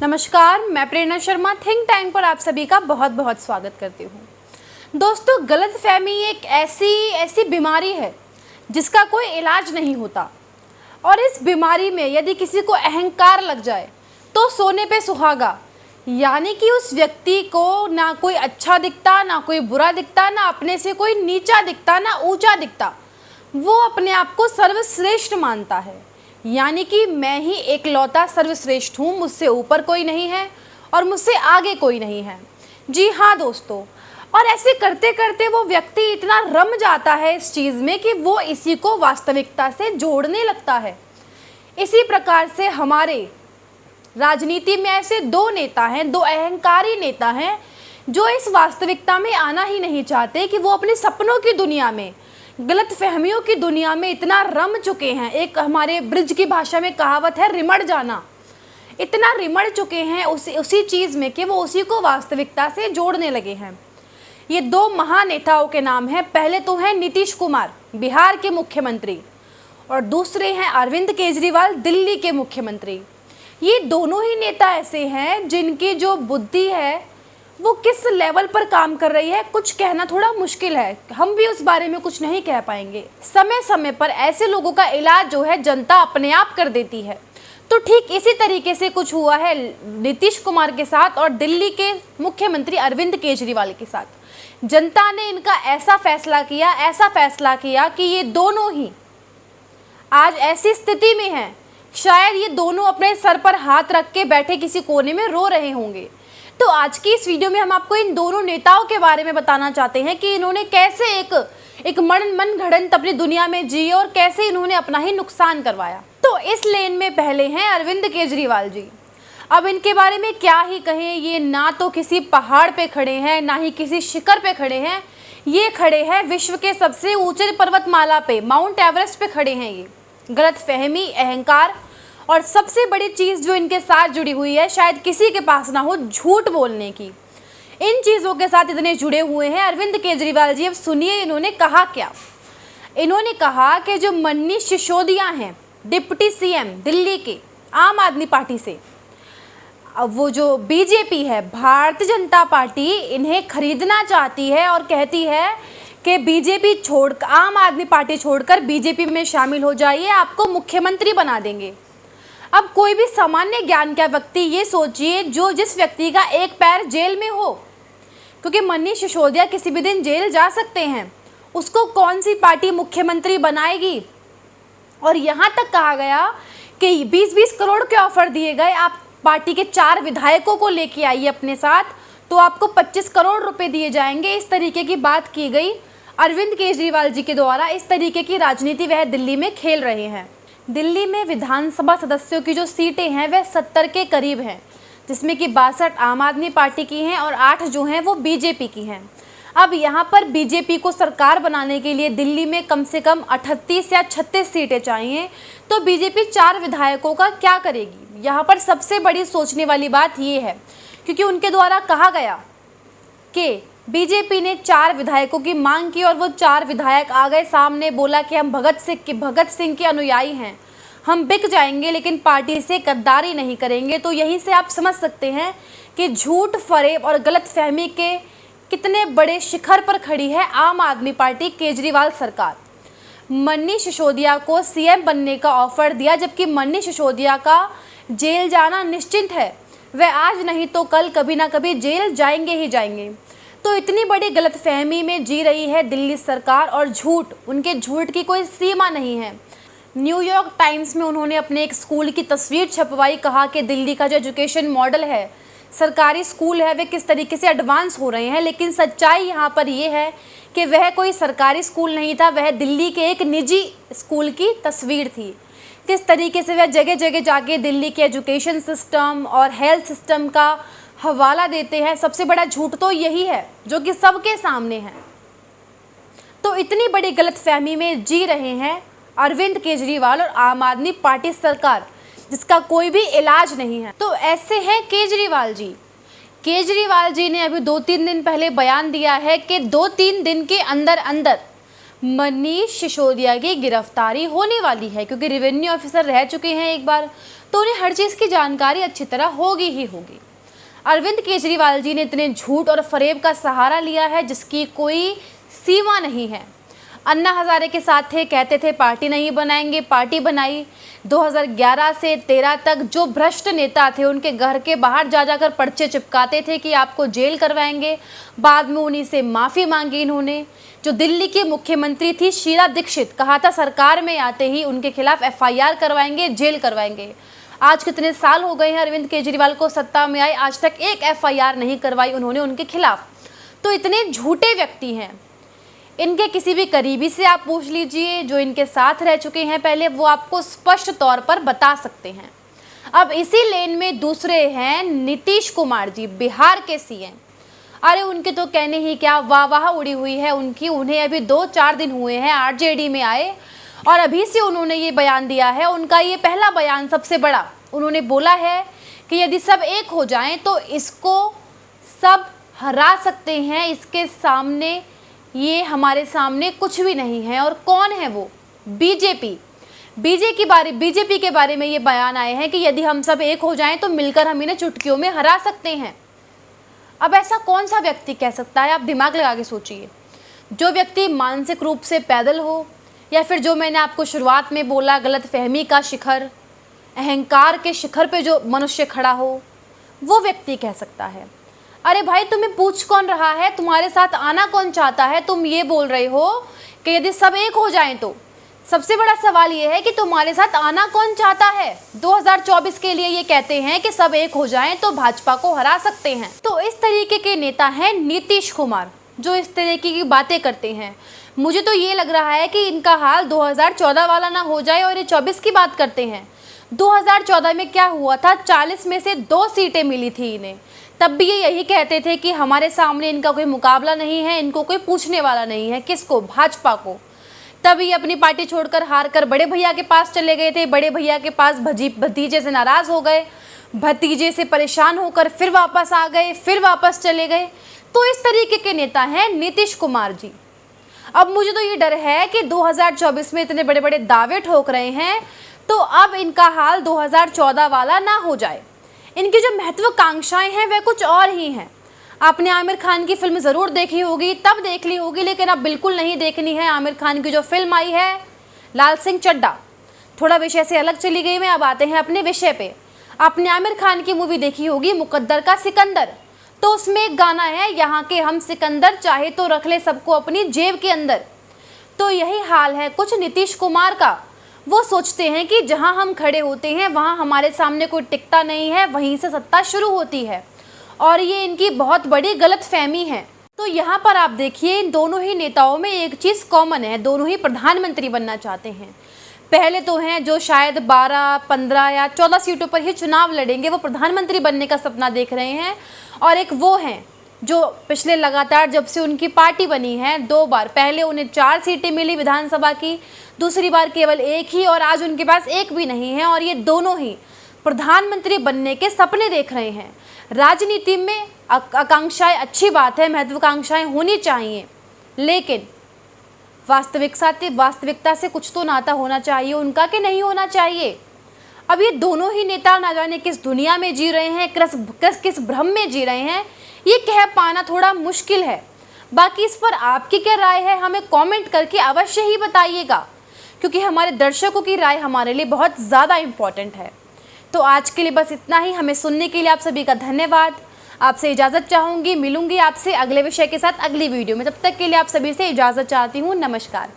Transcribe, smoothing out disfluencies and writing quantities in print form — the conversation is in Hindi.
नमस्कार, मैं प्रेरणा शर्मा थिंक टैंक पर आप सभी का बहुत बहुत स्वागत करती हूँ। दोस्तों, गलतफहमी एक ऐसी बीमारी है जिसका कोई इलाज नहीं होता और इस बीमारी में यदि किसी को अहंकार लग जाए तो सोने पे सुहागा, यानी कि उस व्यक्ति को ना कोई अच्छा दिखता, ना कोई बुरा दिखता, ना अपने से कोई नीचा दिखता, ना ऊंचा दिखता। वो अपने आप को सर्वश्रेष्ठ मानता है, यानी कि मैं ही एकलौता सर्वश्रेष्ठ हूँ, मुझसे ऊपर कोई नहीं है और मुझसे आगे कोई नहीं है। जी हाँ दोस्तों, और ऐसे करते करते वो व्यक्ति इतना रम जाता है इस चीज़ में कि वो इसी को वास्तविकता से जोड़ने लगता है। इसी प्रकार से हमारे राजनीति में ऐसे दो नेता हैं, दो अहंकारी नेता हैं जो इस वास्तविकता में आना ही नहीं चाहते कि वो अपने सपनों की दुनिया में, गलतफहमियों की दुनिया में इतना रम चुके हैं। एक हमारे ब्रिज की भाषा में कहावत है, रिमड़ जाना। इतना रिमड़ चुके हैं उसी चीज़ में कि वो उसी को वास्तविकता से जोड़ने लगे हैं। ये दो महानेताओं के नाम हैं। पहले तो हैं नीतीश कुमार, बिहार के मुख्यमंत्री, और दूसरे हैं अरविंद केजरीवाल, दिल्ली के मुख्यमंत्री। ये दोनों ही नेता ऐसे हैं जिनकी जो बुद्धि है वो किस लेवल पर काम कर रही है, कुछ कहना थोड़ा मुश्किल है। हम भी उस बारे में कुछ नहीं कह पाएंगे। समय समय पर ऐसे लोगों का इलाज जो है जनता अपने आप कर देती है। तो ठीक इसी तरीके से कुछ हुआ है नीतीश कुमार के साथ और दिल्ली के मुख्यमंत्री अरविंद केजरीवाल के साथ। जनता ने इनका ऐसा फैसला किया कि ये दोनों ही आज ऐसी स्थिति में हैं, शायद ये दोनों अपने सर पर हाथ रख के बैठे किसी कोने में रो रहे होंगे। तो आज की इस वीडियो में हम आपको इन दोनों नेताओं के बारे में बताना चाहते हैं कि इन्होंने कैसे एक मन घड़ंत अपनी दुनिया में जी और कैसे इन्होंने अपना ही नुकसान करवाया। तो इस लेन में पहले हैं अरविंद केजरीवाल जी। अब इनके बारे में क्या ही कहें, ये ना तो किसी पहाड़ पे खड़े हैं, ना ही किसी शिखर पे खड़े हैं। ये खड़े हैं विश्व के सबसे ऊंचे पर्वतमाला पे, माउंट एवरेस्ट पे खड़े हैं। ये गलतफहमी, अहंकार और सबसे बड़ी चीज़ जो इनके साथ जुड़ी हुई है, शायद किसी के पास ना हो, झूठ बोलने की। इन चीज़ों के साथ इतने जुड़े हुए हैं अरविंद केजरीवाल जी। अब सुनिए इन्होंने कहा क्या। इन्होंने कहा कि जो मनीष सिसोदिया हैं, डिप्टी सीएम दिल्ली के आम आदमी पार्टी से, अब वो जो बीजेपी है, भारतीय जनता पार्टी, इन्हें खरीदना चाहती है और कहती है कि बीजेपी आम आदमी पार्टी छोड़कर बीजेपी में शामिल हो जाइए, आपको मुख्यमंत्री बना देंगे। अब कोई भी सामान्य ज्ञान का व्यक्ति ये सोचिए, जिस व्यक्ति का एक पैर जेल में हो, क्योंकि मनीष सिसोदिया किसी भी दिन जेल जा सकते हैं, उसको कौन सी पार्टी मुख्यमंत्री बनाएगी। और यहाँ तक कहा गया कि 20-20 करोड़ के ऑफर दिए गए, आप पार्टी के 4 विधायकों को लेके आइए अपने साथ तो आपको 25 करोड़ रुपए दिए जाएंगे। इस तरीके की बात की गई अरविंद केजरीवाल जी के द्वारा। इस तरीके की राजनीति वह दिल्ली में खेल रहे हैं। दिल्ली में विधानसभा सदस्यों की जो सीटें हैं वह 70 के करीब हैं, जिसमें कि 62 आम आदमी पार्टी की हैं और 8 जो हैं वो बीजेपी की हैं। अब यहाँ पर बीजेपी को सरकार बनाने के लिए दिल्ली में कम से कम 38 या 36 सीटें चाहिए। तो बीजेपी 4 विधायकों का क्या करेगी। यहाँ पर सबसे बड़ी सोचने वाली बात ये है, क्योंकि उनके द्वारा कहा गया कि बीजेपी ने 4 विधायकों की मांग की और वो 4 विधायक आ गए सामने, बोला कि हम भगत सिंह के अनुयायी हैं, हम बिक जाएंगे लेकिन पार्टी से गद्दारी नहीं करेंगे। तो यहीं से आप समझ सकते हैं कि झूठ, फरेब और गलतफहमी के कितने बड़े शिखर पर खड़ी है आम आदमी पार्टी, केजरीवाल सरकार। मनीष सिसोदिया को सीएम बनने का ऑफर दिया, जबकि मनीष सिसोदिया का जेल जाना निश्चित है। वह आज नहीं तो कल कभी ना कभी जेल जाएंगे ही जाएंगे। तो इतनी बड़ी गलतफहमी में जी रही है दिल्ली सरकार और झूठ, उनके झूठ की कोई सीमा नहीं है। न्यूयॉर्क टाइम्स में उन्होंने अपने एक स्कूल की तस्वीर छपवाई, कहा कि दिल्ली का जो एजुकेशन मॉडल है, सरकारी स्कूल है, वे किस तरीके से एडवांस हो रहे हैं। लेकिन सच्चाई यहाँ पर यह है कि वह कोई सरकारी स्कूल नहीं था, वह दिल्ली के एक निजी स्कूल की तस्वीर थी। किस तरीके से वह जगह जगह जाके दिल्ली के एजुकेशन सिस्टम और हेल्थ सिस्टम का हवाला देते हैं। सबसे बड़ा झूठ तो यही है जो कि सबके सामने है। तो इतनी बड़ी गलतफहमी में जी रहे हैं अरविंद केजरीवाल और आम आदमी पार्टी सरकार, जिसका कोई भी इलाज नहीं है। तो ऐसे हैं केजरीवाल जी। केजरीवाल जी ने अभी 2-3 दिन पहले बयान दिया है कि 2-3 दिन के अंदर अंदर मनीष सिसोदिया की गिरफ्तारी होने वाली है, क्योंकि रेवेन्यू ऑफिसर रह चुके हैं एक बार, तो उन्हें हर चीज़ की जानकारी अच्छी तरह होगी ही होगी। अरविंद केजरीवाल जी ने इतने झूठ और फरेब का सहारा लिया है जिसकी कोई सीमा नहीं है। अन्ना हजारे के साथ थे, कहते थे पार्टी नहीं बनाएंगे, पार्टी बनाई। 2011 से 13 तक जो भ्रष्ट नेता थे उनके घर के बाहर जा जाकर पर्चे चिपकाते थे कि आपको जेल करवाएंगे। बाद में उन्हीं से माफ़ी मांगी इन्होंने। जो दिल्ली की मुख्यमंत्री थी शीला दीक्षित, कहा था सरकार में आते ही उनके खिलाफ FIR करवाएंगे, जेल करवाएंगे। आज कितने साल हो गए हैं अरविंद केजरीवाल को सत्ता में आए, आज तक एक FIR नहीं करवाई उन्होंने उनके खिलाफ। तो इतने झूठे व्यक्ति हैं। इनके किसी भी करीबी से आप पूछ लीजिए जो इनके साथ रह चुके हैं पहले, वो आपको स्पष्ट तौर पर बता सकते हैं। अब इसी लेन में दूसरे हैं नीतीश कुमार जी, बिहार के CM। अरे उनके तो कहने ही क्या, वाह उड़ी हुई है उनकी। उन्हें अभी 2-4 दिन हुए हैं RJD में आए और अभी से उन्होंने ये बयान दिया है। उनका ये पहला बयान सबसे बड़ा, उन्होंने बोला है कि यदि सब एक हो जाएं तो इसको सब हरा सकते हैं, इसके सामने ये हमारे सामने कुछ भी नहीं है। और कौन है वो? बीजेपी के बारे में ये बयान आए हैं कि यदि हम सब एक हो जाएं तो मिलकर हम इन्हें चुटकियों में हरा सकते हैं। अब ऐसा कौन सा व्यक्ति कह सकता है? आप दिमाग लगा के सोचिए। जो व्यक्ति मानसिक रूप से पैदल हो, या फिर जो मैंने आपको शुरुआत में बोला गलतफहमी का शिखर, अहंकार के शिखर पे जो मनुष्य खड़ा हो, वो व्यक्ति कह सकता है। अरे भाई तुम्हें पूछ कौन रहा है, तुम्हारे साथ आना कौन चाहता है? तुम ये बोल रहे हो कि यदि सब एक हो जाएं तो। सबसे बड़ा सवाल ये है कि तुम्हारे साथ आना कौन चाहता है? 2024 के लिए ये कहते हैं कि सब एक हो जाएं तो भाजपा को हरा सकते हैं। तो इस तरीके के नेता हैं नीतीश कुमार, जो इस तरीके की बातें करते हैं। मुझे तो ये लग रहा है कि इनका हाल 2014 वाला ना हो जाए और ये 24 की बात करते हैं। 2014 में क्या हुआ था? 40 में से 2 सीटें मिली थी इन्हें। तब भी ये यही कहते थे कि हमारे सामने इनका कोई मुकाबला नहीं है, इनको कोई पूछने वाला नहीं है। किसको? भाजपा को। तब ये अपनी पार्टी छोड़कर हार कर बड़े भैया के पास चले गए थे। बड़े भैया के पास भतीजे से नाराज़ हो गए, भतीजे से परेशान होकर फिर वापस आ गए, फिर वापस चले गए। तो इस तरीके के नेता हैं नीतीश कुमार जी। अब मुझे तो ये डर है कि 2024 में इतने बड़े बड़े दावे ठोक रहे हैं तो अब इनका हाल 2014 वाला ना हो जाए। इनकी जो महत्वाकांक्षाएं हैं वह कुछ और ही हैं। आपने आमिर खान की फिल्म ज़रूर देखी होगी, तब देख ली होगी, लेकिन अब बिल्कुल नहीं देखनी है। आमिर खान की जो फिल्म आई है लाल सिंह चड्ढा, थोड़ा विषय से अलग चली गई मैं, अब आते हैं अपने विषय पे। आपने आमिर खान की मूवी देखी होगी मुकद्दर का सिकंदर, तो उसमें एक गाना है, यहाँ के हम सिकंदर चाहे तो रख ले सबको अपनी जेब के अंदर। तो यही हाल है कुछ नीतीश कुमार का। वो सोचते हैं कि जहां हम खड़े होते हैं वहां हमारे सामने कोई टिकता नहीं है, वहीं से सत्ता शुरू होती है, और ये इनकी बहुत बड़ी गलतफहमी है। तो यहाँ पर आप देखिए इन दोनों ही नेताओं में एक चीज़ कॉमन है, दोनों ही प्रधानमंत्री बनना चाहते हैं। पहले तो हैं जो शायद 12, 15 या 14 सीटों पर ही चुनाव लड़ेंगे, वो प्रधानमंत्री बनने का सपना देख रहे हैं। और एक वो हैं जो पिछले लगातार जब से उनकी पार्टी बनी है 2 बार, पहले उन्हें 4 सीटें मिली विधानसभा की, दूसरी बार केवल 1 ही, और आज उनके पास 1 भी नहीं है। और ये दोनों ही प्रधानमंत्री बनने के सपने देख रहे हैं। राजनीति में आकांक्षाएं अच्छी बात है, महत्वाकांक्षाएं होनी चाहिए, लेकिन वास्तविकता से कुछ तो नाता होना चाहिए उनका, कि नहीं होना चाहिए। अब ये दोनों ही नेता ना जाने किस दुनिया में जी रहे हैं, किस भ्रम में जी रहे हैं, ये कह पाना थोड़ा मुश्किल है। बाकी इस पर आपकी क्या राय है हमें कमेंट करके अवश्य ही बताइएगा, क्योंकि हमारे दर्शकों की राय हमारे लिए बहुत ज़्यादा इम्पॉर्टेंट है। तो आज के लिए बस इतना ही। हमें सुनने के लिए आप सभी का धन्यवाद। आपसे इजाज़त चाहूँगी, मिलूंगी आपसे अगले विषय के साथ अगली वीडियो में। तब तक के लिए आप सभी से इजाज़त चाहती हूँ। नमस्कार।